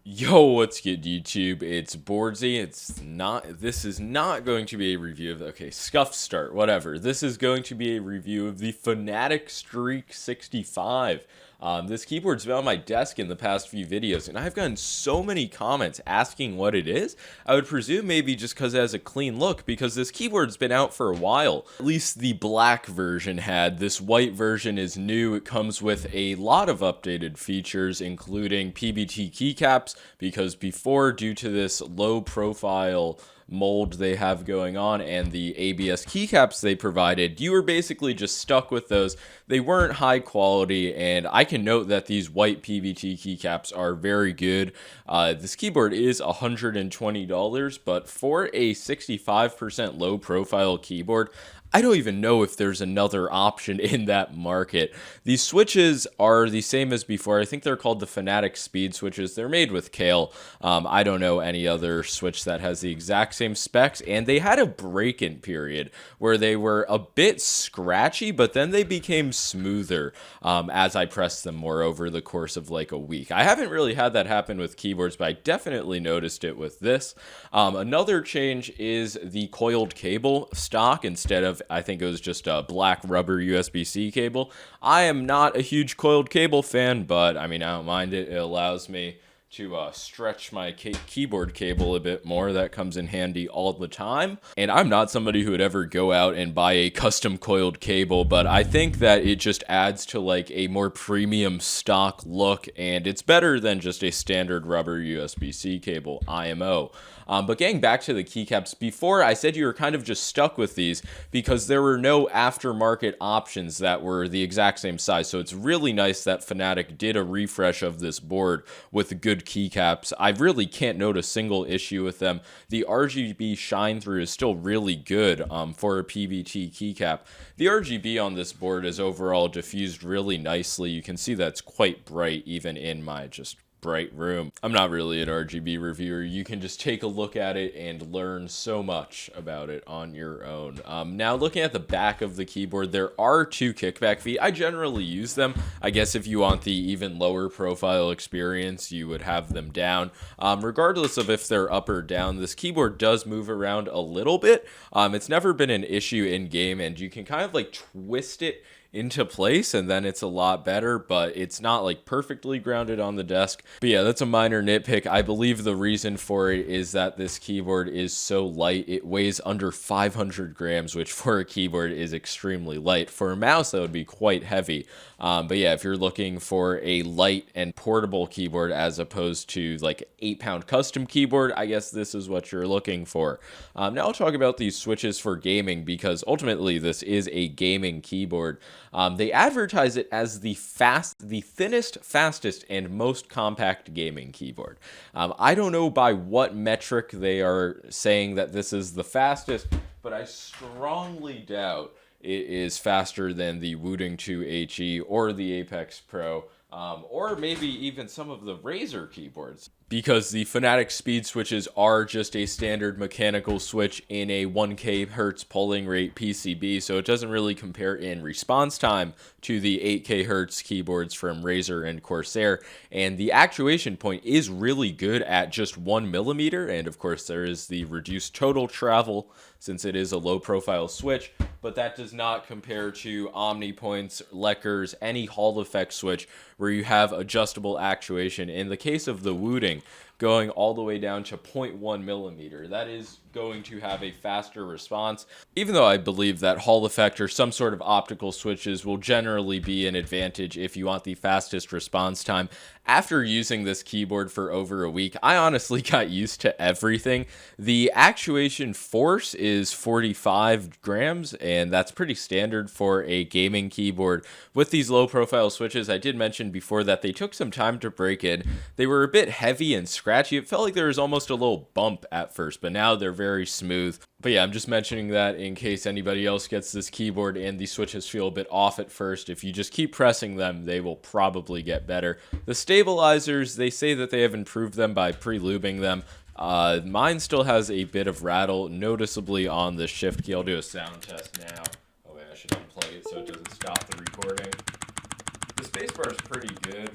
Yo, what's good, YouTube? It's boardzy. This is not going to be a review of, okay, scuffed start, whatever. This is going to be a review of the FNATIC Streak65. This keyboard's been on my desk in the past few videos, and I've gotten so many comments asking what it is. I would presume maybe just because it has a clean look, because this keyboard's been out for a while. At least the black version had. This white version is new. It comes with a lot of updated features, including PBT Keycaps, because before, due to this low profile mold they have going on and the ABS keycaps they provided, you were basically just stuck with those. They weren't high quality, and I can note that these white PBT keycaps are very good. This keyboard is $120, but for a 65% low profile keyboard, I don't even know if there's another option in that market. These switches are the same as before. I think they're called the FNATIC speed switches. They're made with Kale. I don't know any other switch that has the exact same specs, and they had a break-in period where they were a bit scratchy, but then they became smoother as I pressed them more over the course of like a week. I haven't really had that happen with keyboards, but I definitely noticed it with this. Another change is the coiled cable stock instead of, I think it was just a black rubber USB-C cable. I am not a huge coiled cable fan, but I mean, I don't mind it. It allows me to stretch my keyboard cable a bit more. That comes in handy all the time. And I'm not somebody who would ever go out and buy a custom coiled cable, but I think that it just adds to like a more premium stock look, and it's better than just a standard rubber USB-C cable IMO. But getting back to the keycaps, before I said you were kind of just stuck with these because there were no aftermarket options that were the exact same size. So it's really nice that FNATIC did a refresh of this board with good keycaps. I really can't note a single issue with them. The RGB shine through is still really good for a PBT keycap. The RGB on this board is overall diffused really nicely. You can see that's quite bright even in my just bright room. I'm not really an RGB reviewer. You can just take a look at it and learn so much about it on your own. Now, looking at the back of the keyboard, there are two kickback feet. I generally use them. I guess if you want the even lower profile experience, you would have them down. Regardless of if they're up or down, this keyboard does move around a little bit. It's never been an issue in game, and you can kind of like twist it into place and then it's a lot better, but it's not like perfectly grounded on the desk. But yeah, that's a minor nitpick. I believe the reason for it is that this keyboard is so light. It weighs under 500 grams, which for a keyboard is extremely light. For a mouse, that would be quite heavy. But yeah, if you're looking for a light and portable keyboard as opposed to like 8-pound custom keyboard, I guess this is what you're looking for. Now I'll talk about these switches for gaming, because ultimately this is a gaming keyboard. They advertise it as the thinnest, fastest, and most compact gaming keyboard. I don't know by what metric they are saying that this is the fastest, but I strongly doubt it is faster than the Wooting 2 HE or the Apex Pro, or maybe even some of the Razer keyboards, because the FNATIC speed switches are just a standard mechanical switch in a 1K hertz polling rate PCB, so it doesn't really compare in response time to the 8K hertz keyboards from Razer and Corsair, and the actuation point is really good at just 1 millimeter, and of course there is the reduced total travel since it is a low profile switch, but that does not compare to OmniPoints, Leckers, any Hall effect switch where you have adjustable actuation. In the case of the Wooting, going all the way down to 0.1 millimeter. That is going to have a faster response, even though I believe that Hall effect or some sort of optical switches will generally be an advantage if you want the fastest response time. After using this keyboard for over a week, I honestly got used to everything. The actuation force is 45 grams, and that's pretty standard for a gaming keyboard. With these low profile switches, I did mention before that they took some time to break in. They were a bit heavy and scratchy. It felt like there was almost a little bump at first, but now they're very smooth. But yeah, I'm just mentioning that in case anybody else gets this keyboard and the switches feel a bit off at first. If you just keep pressing them, they will probably get better. The stabilizers, they say that they have improved them by pre-lubing them. Mine still has a bit of rattle, noticeably on the shift key. I'll do a sound test now. Oh wait, I should unplug it so it doesn't stop the recording. The spacebar is pretty good.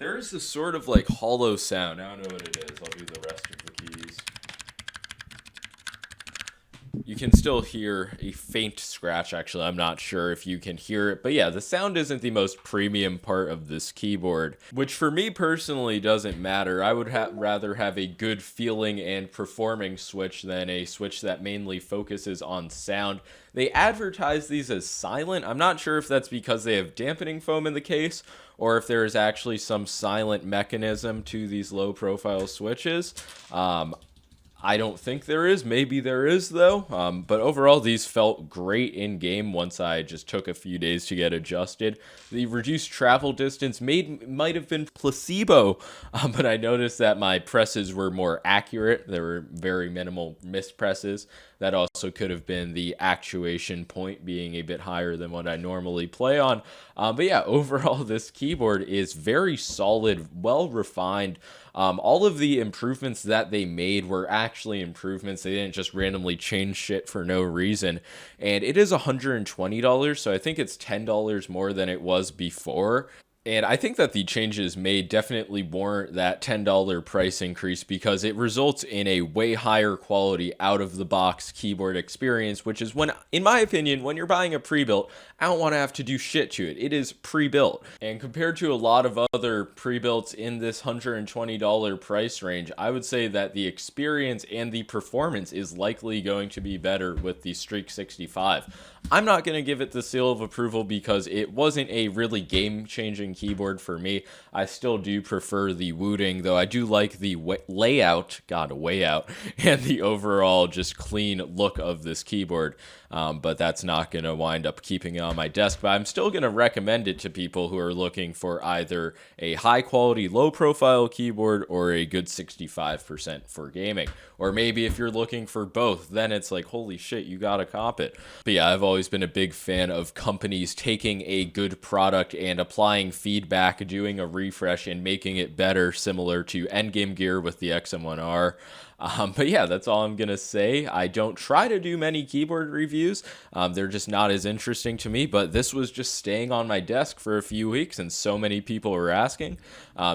There is this sort of like hollow sound. I don't know what it is. I'll do the rest of the keys. You can still hear a faint scratch, actually. I'm not sure if you can hear it. But yeah, the sound isn't the most premium part of this keyboard, which for me personally doesn't matter. I would rather have a good feeling and performing switch than a switch that mainly focuses on sound. They advertise these as silent. I'm not sure if that's because they have dampening foam in the case or if there is actually some silent mechanism to these low profile switches. I don't think there is. Maybe there is, though. But overall, these felt great in game once I just took a few days to get adjusted. The reduced travel distance might have been placebo, but I noticed that my presses were more accurate. There were very minimal mispresses. That also could have been the actuation point being a bit higher than what I normally play on. But yeah, overall, this keyboard is very solid, well refined. All of the improvements that they made were actually improvements. They didn't just randomly change shit for no reason. And it is $120, so I think it's $10 more than it was before. And I think that the changes made definitely warrant that $10 price increase because it results in a way higher quality out-of-the-box keyboard experience, which is when, in my opinion, when you're buying a pre-built, I don't want to have to do shit to it. It is pre-built. And compared to a lot of other pre-builts in this $120 price range, I would say that the experience and the performance is likely going to be better with the Streak65. I'm not going to give it the seal of approval because it wasn't a really game-changing keyboard for me. I still do prefer the Wooting, though I do like the layout, and the overall just clean look of this keyboard. But that's not going to wind up keeping it on my desk. But I'm still going to recommend it to people who are looking for either a high-quality, low-profile keyboard or a good 65% for gaming. Or maybe if you're looking for both, then it's like, holy shit, you gotta cop it. But yeah, I've always been a big fan of companies taking a good product and applying feedback, doing a refresh, and making it better, similar to Endgame Gear with the XM1R. But yeah, that's all I'm gonna say. I don't try to do many keyboard reviews. They're just not as interesting to me, but this was just staying on my desk for a few weeks and so many people were asking.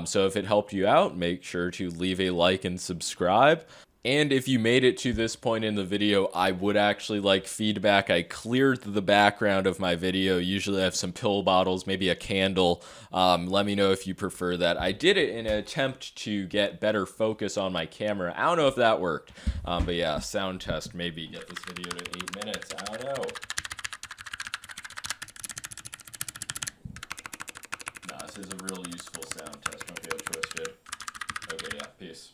So if it helped you out, make sure to leave a like and subscribe. And if you made it to this point in the video, I would actually like feedback. I cleared the background of my video. Usually I have some pill bottles, maybe a candle. Let me know if you prefer that. I did it in an attempt to get better focus on my camera. I don't know if that worked. But yeah, sound test, maybe get this video to 8 minutes. I don't know. Nah, this is a real useful sound test. Don't get it twisted. Okay, yeah, peace.